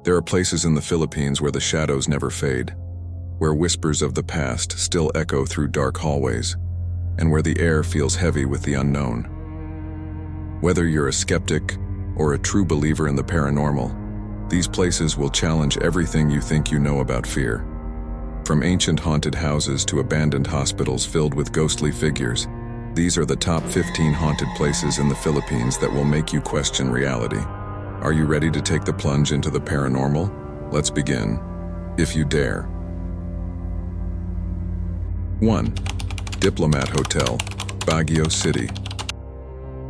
There are places in the Philippines where the shadows never fade, where whispers of the past still echo through dark hallways, and where the air feels heavy with the unknown. Whether you're a skeptic or a true believer in the paranormal, these places will challenge everything you think you know about fear. From ancient haunted houses to abandoned hospitals filled with ghostly figures, these are the top 15 haunted places in the Philippines that will make you question reality. Are you ready to take the plunge into the paranormal? Let's begin, if you dare. 1. Diplomat Hotel, Baguio City.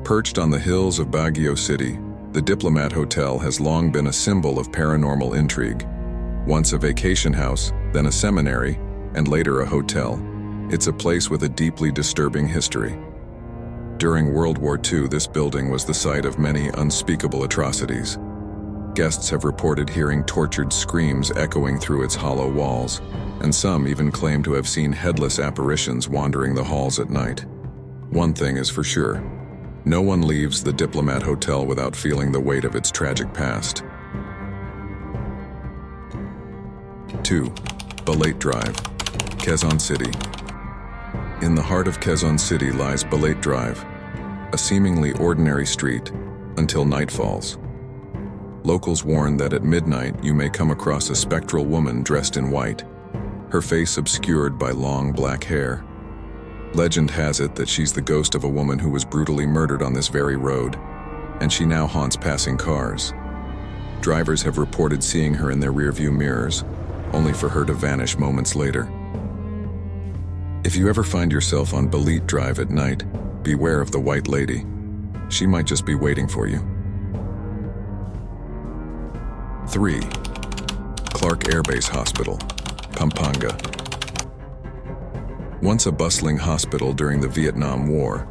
Perched on the hills of Baguio City, the Diplomat Hotel has long been a symbol of paranormal intrigue. Once a vacation house, then a seminary, and later a hotel, it's a place with a deeply disturbing history. During World War II, this building was the site of many unspeakable atrocities. Guests have reported hearing tortured screams echoing through its hollow walls, and some even claim to have seen headless apparitions wandering the halls at night. One thing is for sure, no one leaves the Diplomat Hotel without feeling the weight of its tragic past. 2. Belete Drive, Quezon City. In the heart of Quezon City lies Belete Drive, a seemingly ordinary street until night falls. Locals warn that at midnight you may come across a spectral woman dressed in white, her face obscured by long black hair. Legend has it that she's the ghost of a woman who was brutally murdered on this very road, and she now haunts passing cars. Drivers have reported seeing her in their rearview mirrors, only for her to vanish moments later. If you ever find yourself on Belete Drive at night, beware of the White Lady. She might just be waiting for you. 3. Clark Airbase Hospital, Pampanga. Once a bustling hospital during the Vietnam War,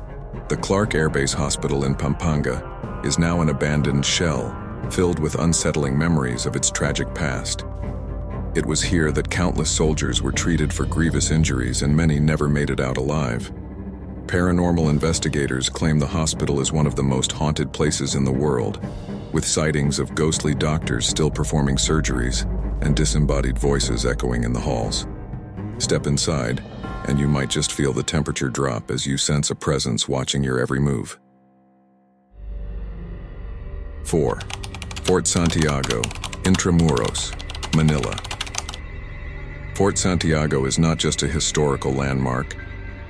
the Clark Airbase Hospital in Pampanga is now an abandoned shell filled with unsettling memories of its tragic past. It was here that countless soldiers were treated for grievous injuries and many never made it out alive. Paranormal investigators claim the hospital is one of the most haunted places in the world, with sightings of ghostly doctors still performing surgeries and disembodied voices echoing in the halls. Step inside, and you might just feel the temperature drop as you sense a presence watching your every move. 4. Fort Santiago, Intramuros, Manila. Fort Santiago is not just a historical landmark,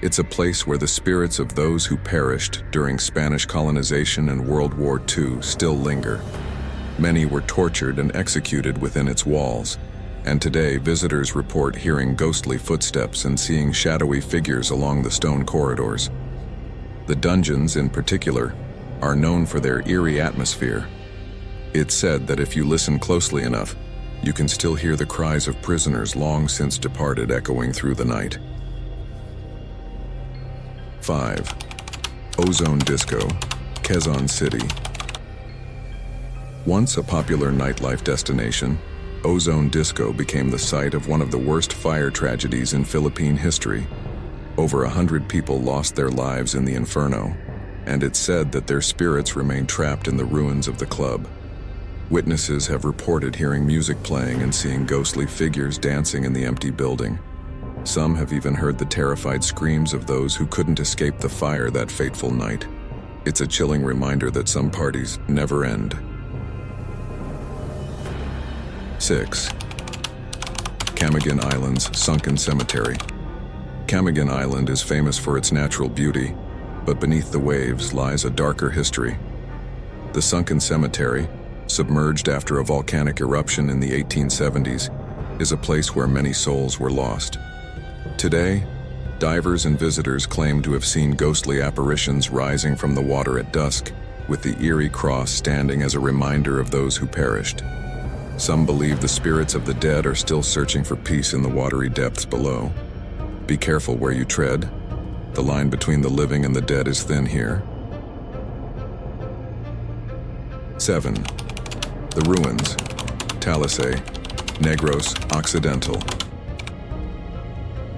it's a place where the spirits of those who perished during Spanish colonization and World War II still linger. Many were tortured and executed within its walls, and today visitors report hearing ghostly footsteps and seeing shadowy figures along the stone corridors. The dungeons, in particular, are known for their eerie atmosphere. It's said that if you listen closely enough, you can still hear the cries of prisoners long since departed echoing through the night. 5. Ozone Disco, Quezon City. Once a popular nightlife destination, Ozone Disco became the site of one of the worst fire tragedies in Philippine history. Over 100 people lost their lives in the inferno, and it's said that their spirits remain trapped in the ruins of the club. Witnesses have reported hearing music playing and seeing ghostly figures dancing in the empty building. Some have even heard the terrified screams of those who couldn't escape the fire that fateful night. It's a chilling reminder that some parties never end. 6. Cavite Islands Sunken Cemetery. Cavite Island is famous for its natural beauty, but beneath the waves lies a darker history. The Sunken Cemetery, submerged after a volcanic eruption in the 1870s, is a place where many souls were lost. Today, divers and visitors claim to have seen ghostly apparitions rising from the water at dusk, with the eerie cross standing as a reminder of those who perished. Some believe the spirits of the dead are still searching for peace in the watery depths below. Be careful where you tread. The line between the living and the dead is thin here. 7. The Ruins, Talisay, Negros Occidental.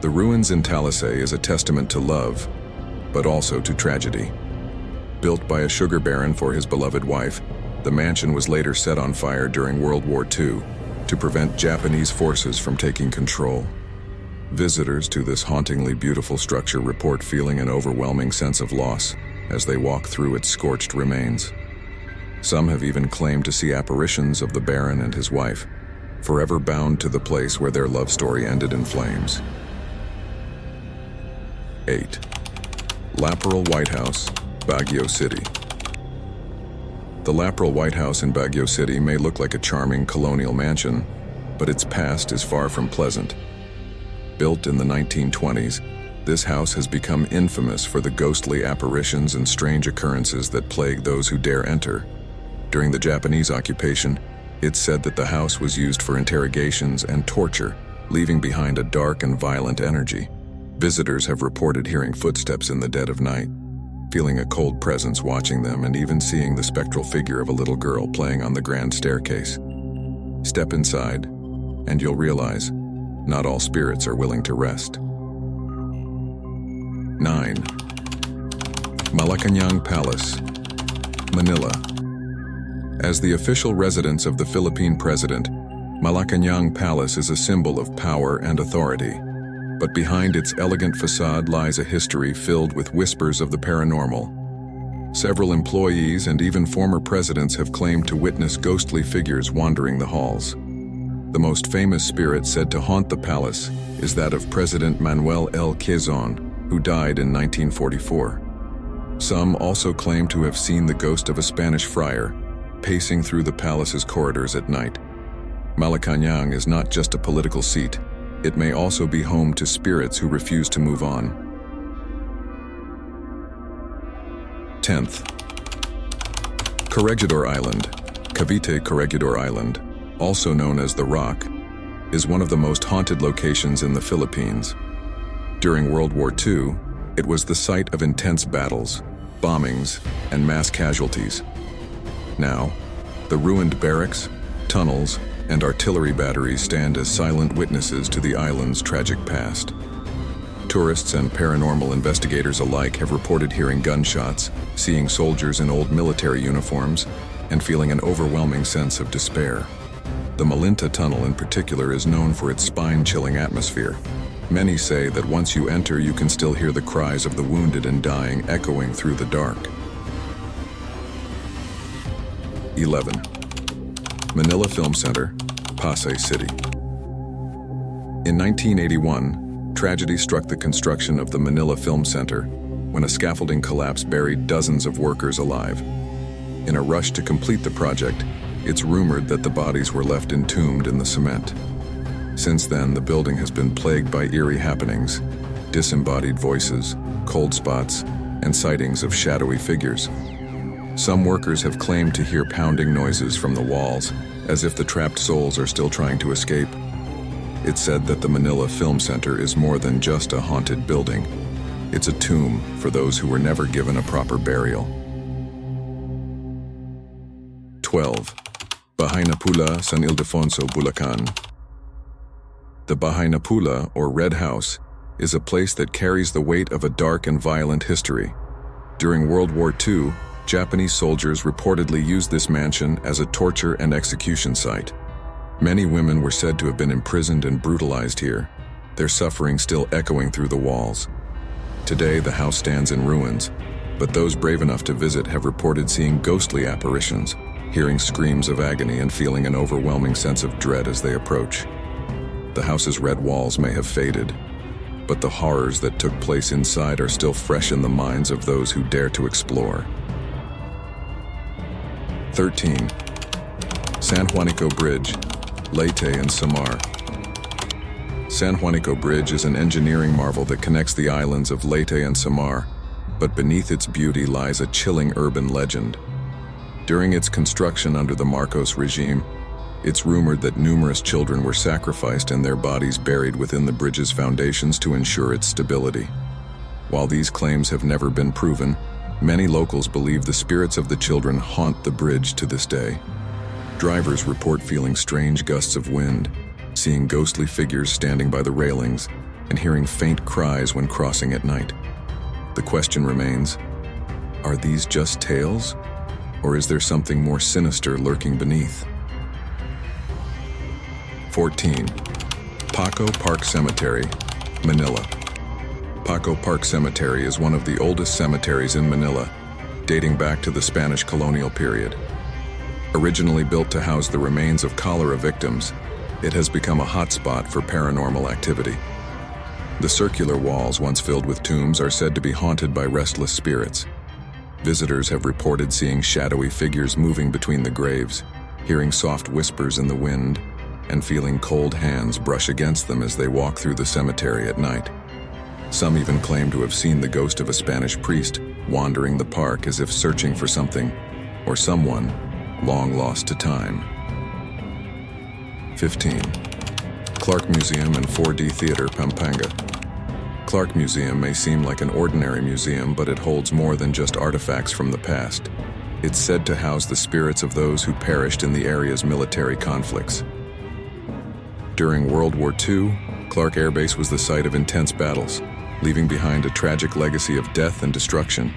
The ruins in Talisay is a testament to love, but also to tragedy. Built by a sugar baron for his beloved wife, The mansion was later set on fire during World War II to prevent Japanese forces from taking control. Visitors to this hauntingly beautiful structure report feeling an overwhelming sense of loss as they walk through its scorched remains. Some have even claimed to see apparitions of the Baron and his wife, forever bound to the place where their love story ended in flames. 8. Lapal White House, Baguio City. The Lapal White House in Baguio City may look like a charming colonial mansion, but its past is far from pleasant. Built in the 1920s, this house has become infamous for the ghostly apparitions and strange occurrences that plague those who dare enter. During the Japanese occupation, it's said that the house was used for interrogations and torture, leaving behind a dark and violent energy. Visitors have reported hearing footsteps in the dead of night, feeling a cold presence watching them, and even seeing the spectral figure of a little girl playing on the grand staircase. Step inside, and you'll realize not all spirits are willing to rest. 9. Malacanang Palace, Manila. As the official residence of the Philippine president, Malacanang Palace is a symbol of power and authority. But behind its elegant facade lies a history filled with whispers of the paranormal. Several employees and even former presidents have claimed to witness ghostly figures wandering the halls. The most famous spirit said to haunt the palace is that of President Manuel L. Quezon, who died in 1944. Some also claim to have seen the ghost of a Spanish friar pacing through the palace's corridors at night. Malacanang is not just a political seat. It may also be home to spirits who refuse to move on. 10th. Corregidor Island, Cavite Corregidor Island, also known as The Rock, is one of the most haunted locations in the Philippines. During World War II, it was the site of intense battles, bombings, and mass casualties. Now, the ruined barracks, tunnels, and artillery batteries stand as silent witnesses to the island's tragic past. Tourists and paranormal investigators alike have reported hearing gunshots, seeing soldiers in old military uniforms, and feeling an overwhelming sense of despair. The Malinta Tunnel in particular is known for its spine-chilling atmosphere. Many say that once you enter, you can still hear the cries of the wounded and dying echoing through the dark. 11. Manila Film Center, Pasay City. In 1981, tragedy struck the construction of the Manila Film Center when a scaffolding collapse buried dozens of workers alive. In a rush to complete the project, it's rumored that the bodies were left entombed in the cement. Since then, the building has been plagued by eerie happenings, disembodied voices, cold spots, and sightings of shadowy figures. Some workers have claimed to hear pounding noises from the walls, as if the trapped souls are still trying to escape. It's said that the Manila Film Center is more than just a haunted building. It's a tomb for those who were never given a proper burial. 12. Bahay Napula, San Ildefonso, Bulacan. The Bahay Napula, or Red House, is a place that carries the weight of a dark and violent history. During World War II, Japanese soldiers reportedly used this mansion as a torture and execution site. Many women were said to have been imprisoned and brutalized here, their suffering still echoing through the walls. Today, the house stands in ruins, but those brave enough to visit have reported seeing ghostly apparitions, hearing screams of agony and feeling an overwhelming sense of dread as they approach. The house's red walls may have faded, but the horrors that took place inside are still fresh in the minds of those who dare to explore. 13. San Juanico Bridge, Leyte and Samar. San Juanico Bridge is an engineering marvel that connects the islands of Leyte and Samar, but beneath its beauty lies a chilling urban legend. During its construction under the Marcos regime, it's rumored that numerous children were sacrificed and their bodies buried within the bridge's foundations to ensure its stability. While these claims have never been proven, many locals believe the spirits of the children haunt the bridge to this day. Drivers report feeling strange gusts of wind, seeing ghostly figures standing by the railings, and hearing faint cries when crossing at night. The question remains, are these just tales? Or is there something more sinister lurking beneath? 14. Paco Park Cemetery, Manila. Paco Park Cemetery is one of the oldest cemeteries in Manila, dating back to the Spanish colonial period. Originally built to house the remains of cholera victims, it has become a hotspot for paranormal activity. The circular walls, once filled with tombs, are said to be haunted by restless spirits. Visitors have reported seeing shadowy figures moving between the graves, hearing soft whispers in the wind, and feeling cold hands brush against them as they walk through the cemetery at night. Some even claim to have seen the ghost of a Spanish priest wandering the park as if searching for something or someone long lost to time. 15. Clark Museum and 4D Theater, Pampanga. Clark Museum may seem like an ordinary museum, but it holds more than just artifacts from the past. It's said to house the spirits of those who perished in the area's military conflicts. During World War II, Clark Airbase was the site of intense battles, leaving behind a tragic legacy of death and destruction.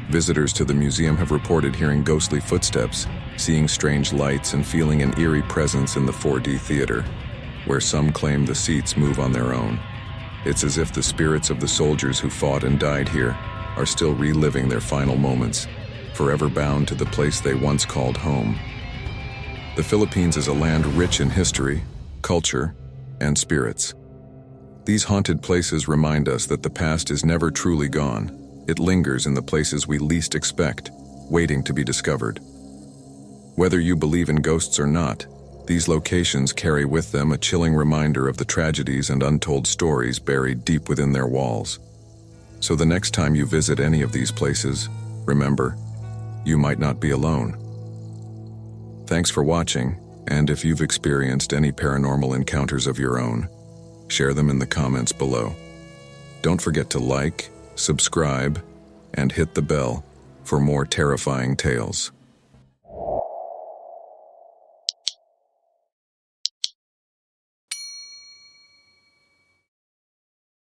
Visitors to the museum have reported hearing ghostly footsteps, seeing strange lights, and feeling an eerie presence in the 4D theater, where some claim the seats move on their own. It's as if the spirits of the soldiers who fought and died here are still reliving their final moments, forever bound to the place they once called home. The Philippines is a land rich in history, culture, and spirits. These haunted places remind us that the past is never truly gone. It lingers in the places we least expect, waiting to be discovered. Whether you believe in ghosts or not, these locations carry with them a chilling reminder of the tragedies and untold stories buried deep within their walls. So the next time you visit any of these places, remember, you might not be alone. Thanks for watching, and if you've experienced any paranormal encounters of your own, share them in the comments below. Don't forget to like, subscribe, and hit the bell for more terrifying tales.